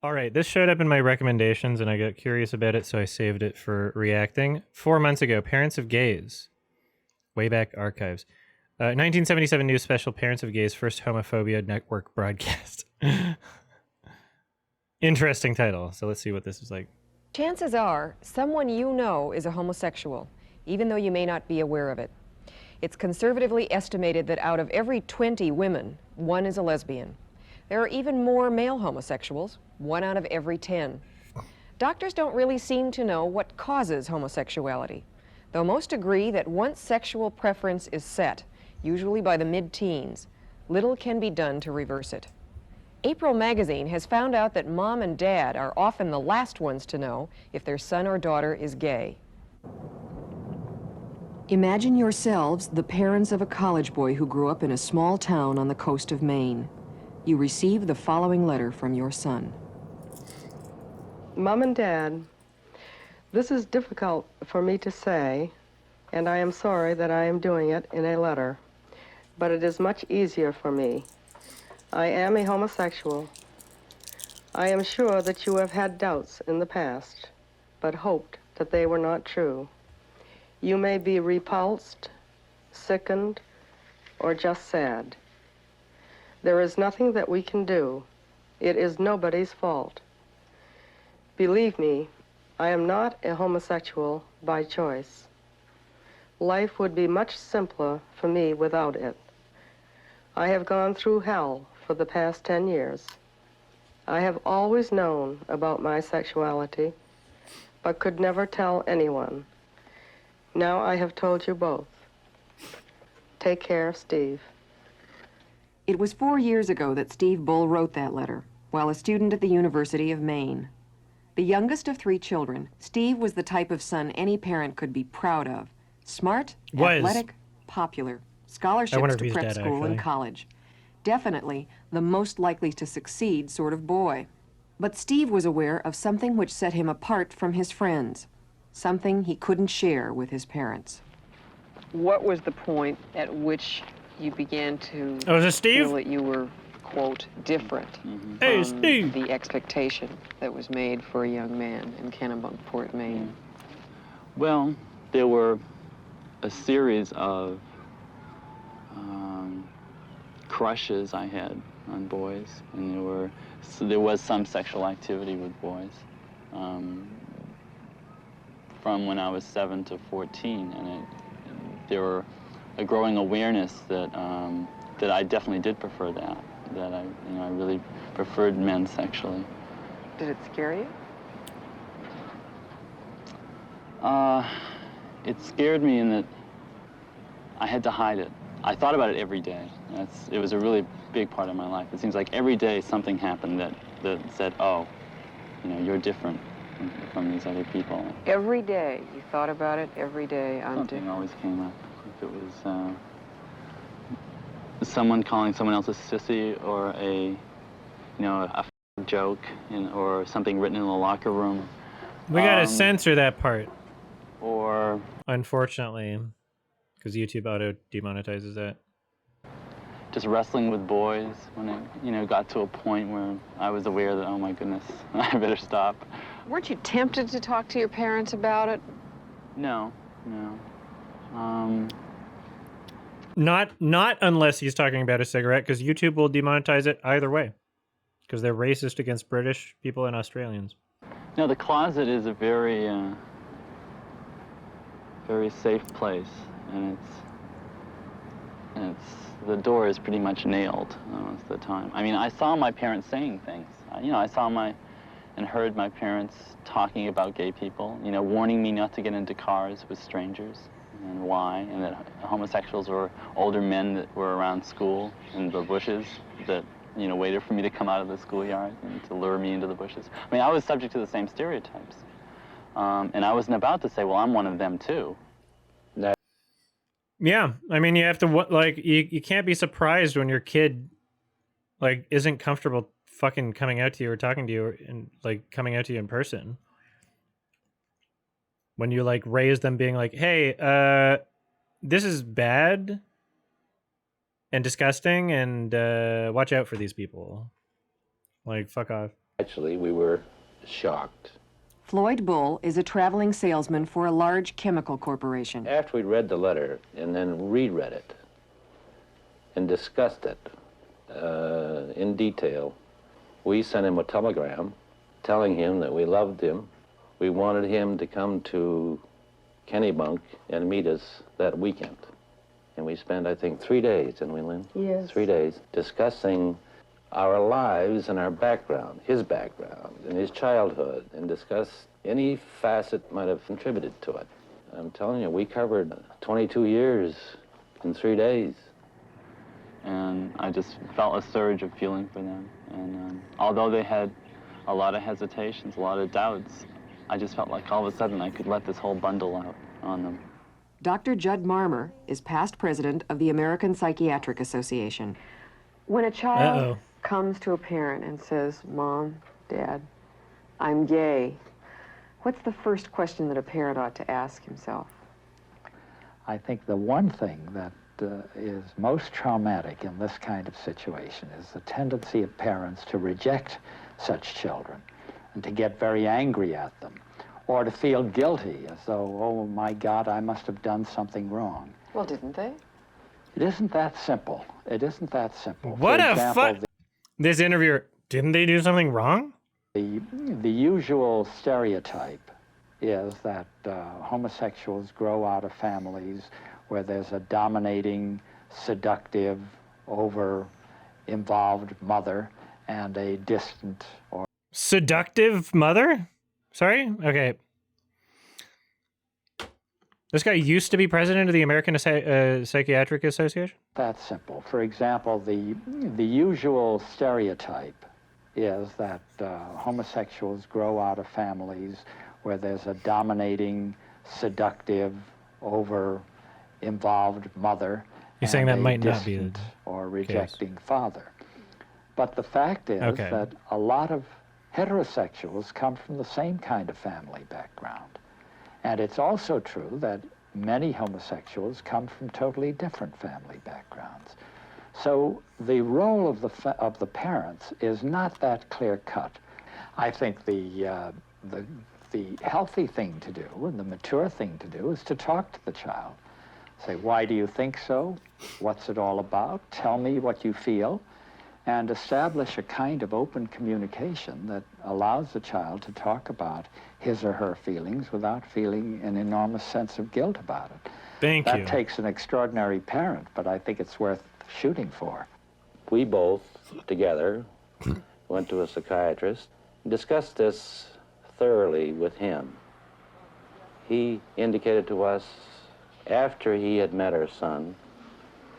All right, this showed up in my recommendations and I got curious about it, so I saved it for reacting. 4 months ago, Parents of Gays. Wayback Archives. 1977 news special, Parents of Gays' first homophobia network broadcast. Interesting title. So let's see what this is like. Chances are someone you know is a homosexual, even though you may not be aware of it. It's conservatively estimated that out of every 20 women, one is a lesbian. There are even more male homosexuals, 1 out of every 10. Doctors don't really seem to know what causes homosexuality, though most agree that once sexual preference is set, usually by the mid-teens, little can be done to reverse it. April magazine has found out that mom and dad are often the last ones to know if their son or daughter is gay. Imagine yourselves the parents of a college boy who grew up in a small town on the coast of Maine. You receive the following letter from your son. Mom and Dad, this is difficult for me to say, and I am sorry that I am doing it in a letter, but it is much easier for me. I am a homosexual. I am sure that you have had doubts in the past, but hoped that they were not true. You may be repulsed, sickened, or just sad. There is nothing that we can do. It is nobody's fault. Believe me, I am not a homosexual by choice. Life would be much simpler for me without it. I have gone through hell for the past 10 years. I have always known about my sexuality, but could never tell anyone. Now I have told you both. Take care, Steve. It was 4 years ago that Steve Bull wrote that letter, while a student at the University of Maine. The youngest of 3 children, Steve was the type of son any parent could be proud of. Smart, athletic, popular, scholarships to prep school and college. Definitely the most likely to succeed sort of boy. But Steve was aware of something which set him apart from his friends, something he couldn't share with his parents. What was the point at which you began to feel that you were, quote, different Hey, from Steve! the expectation that was made for a young man in Kennebunkport, Maine? Well, there were a series of crushes I had on boys, and there was some sexual activity with boys from when I was 7 to 14, and there were a growing awareness that that I definitely did prefer that I really preferred men sexually. Did it scare you? It scared me in that I had to hide it. I thought about it every day. It was a really big part of my life. It seems like every day something happened that said, oh, you're different from these other people. Every day you thought about it, every day. Something always came up. If it was someone calling someone else a sissy, or a joke, or something written in the locker room. We gotta censor that part. Or unfortunately, because YouTube auto demonetizes that. Just wrestling with boys when it got to a point where I was aware that, oh my goodness, I better stop. Weren't you tempted to talk to your parents about it? No. Not unless he's talking about a cigarette, because YouTube will demonetize it either way, because they're racist against British people and Australians. No, the closet is a very, very safe place, and the door is pretty much nailed most of the time. I mean, I saw my parents saying things. I saw and heard my parents talking about gay people, warning me not to get into cars with strangers, and why, and that homosexuals were older men that were around school in the bushes that, waited for me to come out of the schoolyard and to lure me into the bushes. I mean, I was subject to the same stereotypes. And I wasn't about to say, well, I'm one of them too. Yeah, I mean, you have to, you can't be surprised when your kid, isn't comfortable fucking coming out to you or talking to you and, coming out to you in person. When you, raise them being like, hey, this is bad and disgusting, and watch out for these people. Fuck off. Actually, we were shocked. Floyd Bull is a traveling salesman for a large chemical corporation. After we read the letter and then reread it and discussed it in detail, we sent him a telegram telling him that we loved him. We wanted him to come to Kennebunk and meet us that weekend. And we spent, I think, 3 days, didn't we, Lynn? Yes. 3 days discussing our lives and our background, his background and his childhood, and discuss any facet might have contributed to it. I'm telling you, we covered 22 years in 3 days. And I just felt a surge of feeling for them. And although they had a lot of hesitations, a lot of doubts, I just felt like all of a sudden I could let this whole bundle out on them. Dr. Judd Marmer is past president of the American Psychiatric Association. When a child comes to a parent and says, "Mom, Dad, I'm gay," what's the first question that a parent ought to ask himself? I think the one thing that is most traumatic in this kind of situation is the tendency of parents to reject such children and to get very angry at them, or to feel guilty as though, oh my God, I must have done something wrong. Well, didn't they? It isn't that simple. It isn't that simple. What For a example, fuck! This interviewer, didn't they do something wrong? The usual stereotype is that homosexuals grow out of families where there's a dominating, seductive, over-involved mother and a distant or... Seductive mother? Sorry? Okay. This guy used to be president of the American Psychiatric Association? That's simple. For example, the usual stereotype is that homosexuals grow out of families where there's a dominating, seductive, over-involved mother. You're saying that might not be the or rejecting father. But the fact is that a lot of heterosexuals come from the same kind of family background. And it's also true that many homosexuals come from totally different family backgrounds. So the role of the parents is not that clear-cut. I think the healthy thing to do and the mature thing to do is to talk to the child. Say, why do you think so? What's it all about? Tell me what you feel. And establish a kind of open communication that allows the child to talk about his or her feelings without feeling an enormous sense of guilt about it. Thank you. That takes an extraordinary parent, but I think it's worth shooting for. We both, together, went to a psychiatrist, discussed this thoroughly with him. He indicated to us, after he had met our son,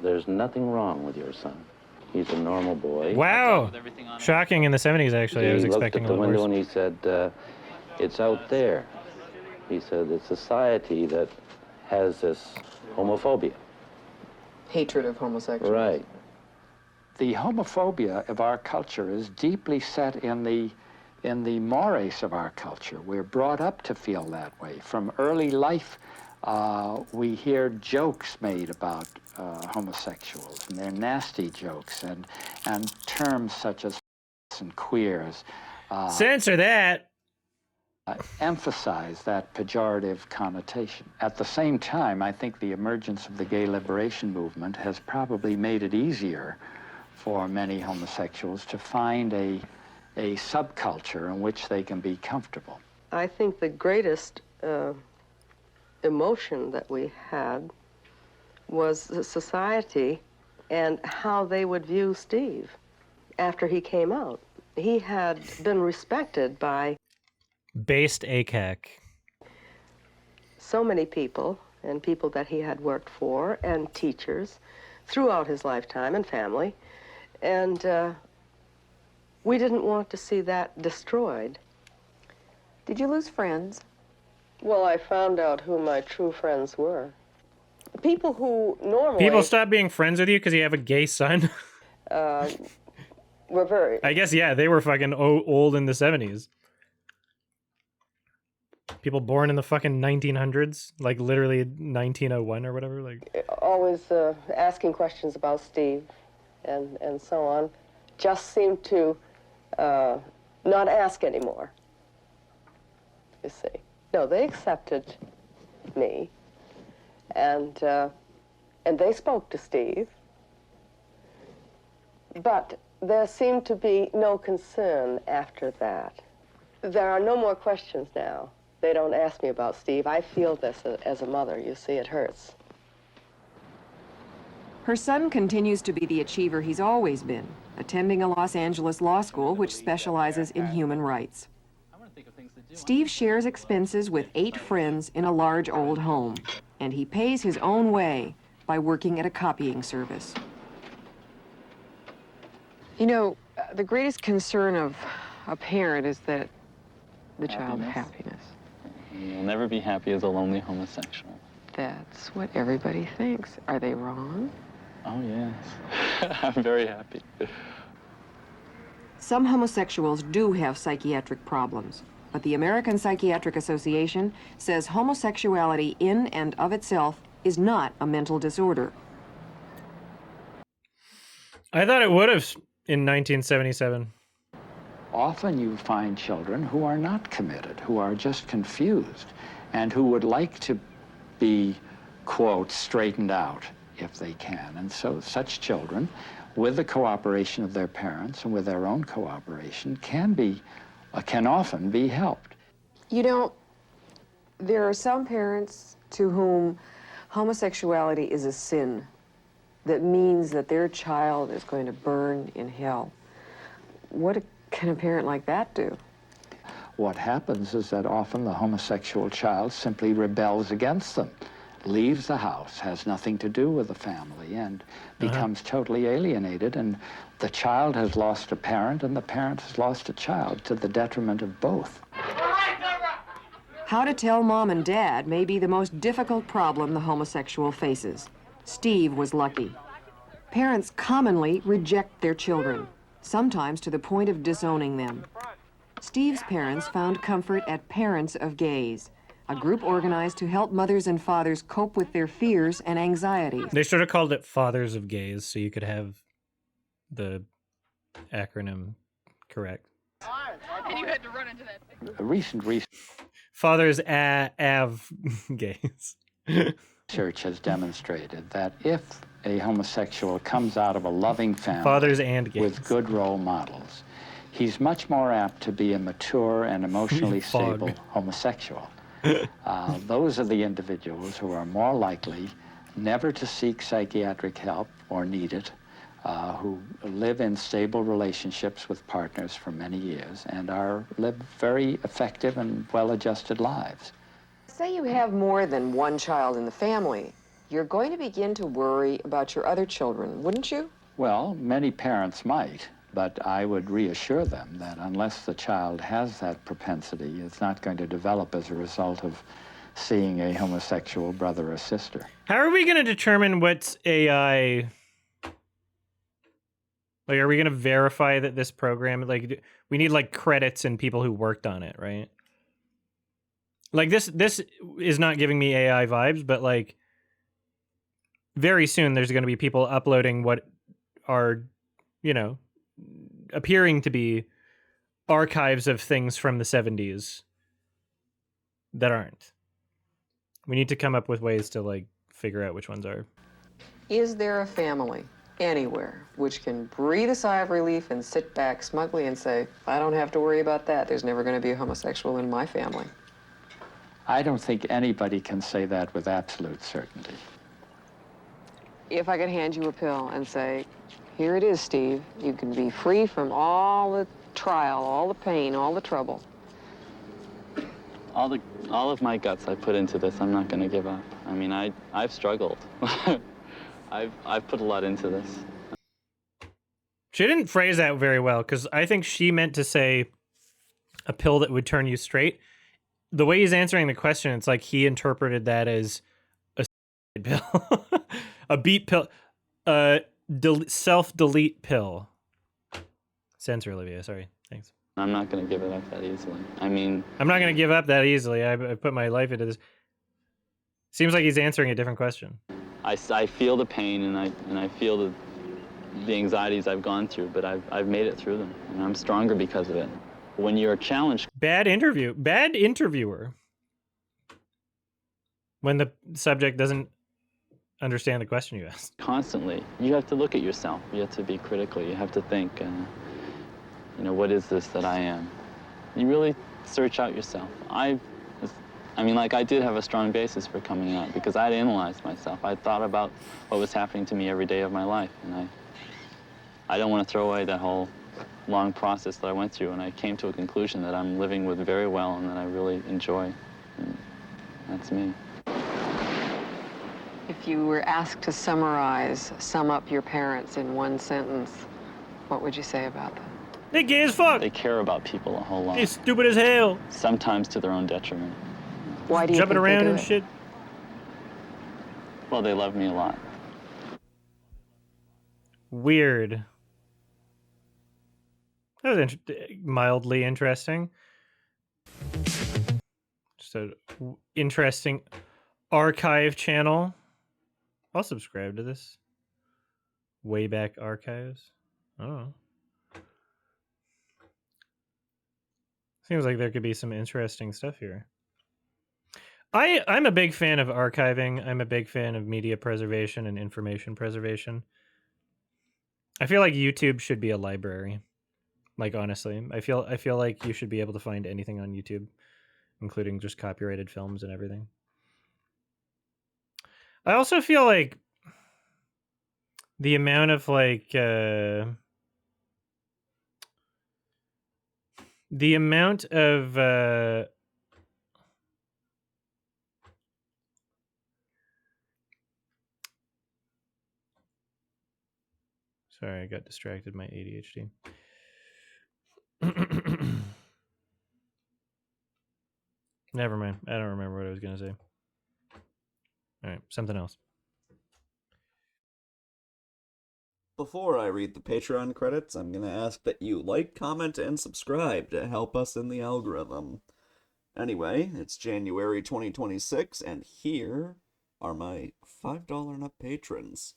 there's nothing wrong with your son. He's a normal boy. Wow. Shocking in the 70s, actually. I was expecting a little window worse. and he said, it's out there. He said, it's society that has this homophobia. Hatred of homosexuals. Right. The homophobia of our culture is deeply set in the mores of our culture. We're brought up to feel that way. From early life, we hear jokes made about homosexuals, and they're nasty jokes, and terms such as and queers. Censor that! Emphasize that pejorative connotation. At the same time, I think the emergence of the gay liberation movement has probably made it easier for many homosexuals to find a subculture in which they can be comfortable. I think the greatest emotion that we had was the society and how they would view Steve after he came out. He had been respected by Based ACAC. so many people, and people that he had worked for, and teachers throughout his lifetime, and family. And we didn't want to see that destroyed. Did you lose friends? Well, I found out who my true friends were. People who normally... People stop being friends with you because you have a gay son? were very... I guess, yeah, they were fucking old in the 70s. People born in the fucking 1900s, like literally 1901 or whatever. Like always asking questions about Steve and so on, just seemed to not ask anymore, you see. No, they accepted me, and they spoke to Steve, but there seemed to be no concern after that. There are no more questions now. They don't ask me about Steve. I feel this as a mother. You see, it hurts. Her son continues to be the achiever he's always been, attending a Los Angeles law school which specializes in human rights. Steve shares expenses with 8 friends in a large old home, and he pays his own way by working at a copying service. You know, the greatest concern of a parent is that the child's happiness. You'll never be happy as a lonely homosexual. That's what everybody thinks. Are they wrong? Oh, yes. I'm very happy. Some homosexuals do have psychiatric problems, but the American Psychiatric Association says homosexuality in and of itself is not a mental disorder. I thought it would have in 1977. Often you find children who are not committed, who are just confused, and who would like to be, quote, straightened out if they can. And so such children, with the cooperation of their parents and with their own cooperation, can often be helped. You know, there are some parents to whom homosexuality is a sin that means that their child is going to burn in hell. What can a parent like that do? What happens is that often the homosexual child simply rebels against them, leaves the house, has nothing to do with the family, and becomes totally alienated, and the child has lost a parent and the parent has lost a child to the detriment of both. How to tell mom and dad may be the most difficult problem the homosexual faces. Steve was lucky. Parents commonly reject their children, sometimes to the point of disowning them. Steve's parents found comfort at Parents of Gays, a group organized to help mothers and fathers cope with their fears and anxieties. They should have called it Fathers of Gays so you could have the acronym correct. And you had to run into that. A recent Fathers av Gays. research has demonstrated that if a homosexual comes out of a loving family Fathers and gays. with good role models, he's much more apt to be a mature and emotionally stable homosexual. Those are the individuals who are more likely never to seek psychiatric help or need it, who live in stable relationships with partners for many years and live very effective and well-adjusted lives. Say you have more than one child in the family, you're going to begin to worry about your other children, wouldn't you? Well, many parents might, but I would reassure them that unless the child has that propensity, it's not going to develop as a result of seeing a homosexual brother or sister. How are we going to determine what's AI? Like, are we going to verify that this program, like, we need, like, credits and people who worked on it, right? Like, this is not giving me AI vibes, but, like, very soon there's going to be people uploading what are, you know, appearing to be archives of things from the 70s that aren't. We need to come up with ways to, like, figure out which ones are. Is there a family anywhere which can breathe a sigh of relief and sit back smugly and say, I don't have to worry about that. There's never going to be a homosexual in my family? I don't think anybody can say that with absolute certainty. If I could hand you a pill and say, here it is, Steve. You can be free from all the trial, all the pain, all the trouble. All of my guts I put into this. I'm not going to give up. I mean, I've struggled. I've put a lot into this. She didn't phrase that very well, because I think she meant to say a pill that would turn you straight. The way he's answering the question, it's like he interpreted that as a pill, a beat pill, self-delete pill. Censor, Olivia. Sorry. Thanks. I'm not going to give it up that easily. I mean, I'm not going to give up that easily. I put my life into this. Seems like he's answering a different question. I feel the pain and I feel the anxieties I've gone through, but I've made it through them, and I'm stronger because of it. when you're challenged. Bad interviewer. When the subject doesn't understand the question you asked. Constantly, you have to look at yourself. You have to be critical. You have to think, what is this that I am? You really search out yourself. I did have a strong basis for coming out because I'd analyzed myself. I thought about what was happening to me every day of my life, and I don't want to throw away that whole long process that I went through, and I came to a conclusion that I'm living with very well and that I really enjoy. And that's me. If you were asked to sum up your parents in one sentence, what would you say about them? They gay as fuck. They care about people a whole lot. They stupid as hell. Sometimes to their own detriment. Why do you jumping think around they do and it? shit? Well, they love me a lot. Weird. That was mildly interesting. Just an interesting archive channel. I'll subscribe to this. Wayback Archives. Oh. Seems like there could be some interesting stuff here. I'm a big fan of archiving. I'm a big fan of media preservation and information preservation. I feel like YouTube should be a library. Like, honestly, I feel like you should be able to find anything on YouTube, including just copyrighted films and everything. I also feel like the amount of sorry, I got distracted, my ADHD. Never mind. I don't remember what I was going to say. All right, something else. Before I read the Patreon credits, I'm going to ask that you like, comment, and subscribe to help us in the algorithm. Anyway, it's January 2026, and here are my $5 and up patrons.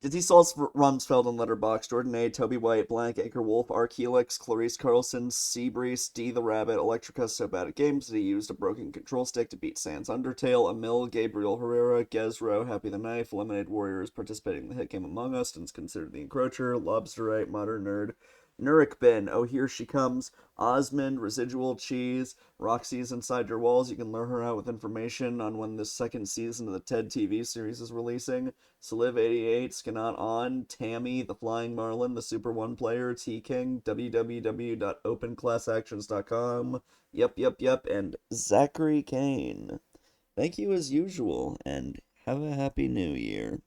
Dizzy Sauce Rumsfeld and Letterboxd, Jordan A, Toby White, Blank, Anchor Wolf, Ark Helix, Clarice Carlson, Seabreeze, D the Rabbit, Electrica so bad at games that he used a broken control stick to beat Sans Undertale, Emil, Gabriel Herrera, Gezro, Happy the Knife, Lemonade Warriors participating in the hit game Among Us and is considered the Encroacher, Lobsterite, Modern Nerd, Nurik Ben, Oh Here She Comes, Osmond, Residual Cheese, Roxy's Inside Your Walls. You can lure her out with information on when the second season of the TED TV series is releasing. Saliv88, Skanot On, Tammy, The Flying Marlin, The Super One Player, T-King, www.openclassactions.com, Yep, and Zachary Kane. Thank you as usual, and have a happy new year.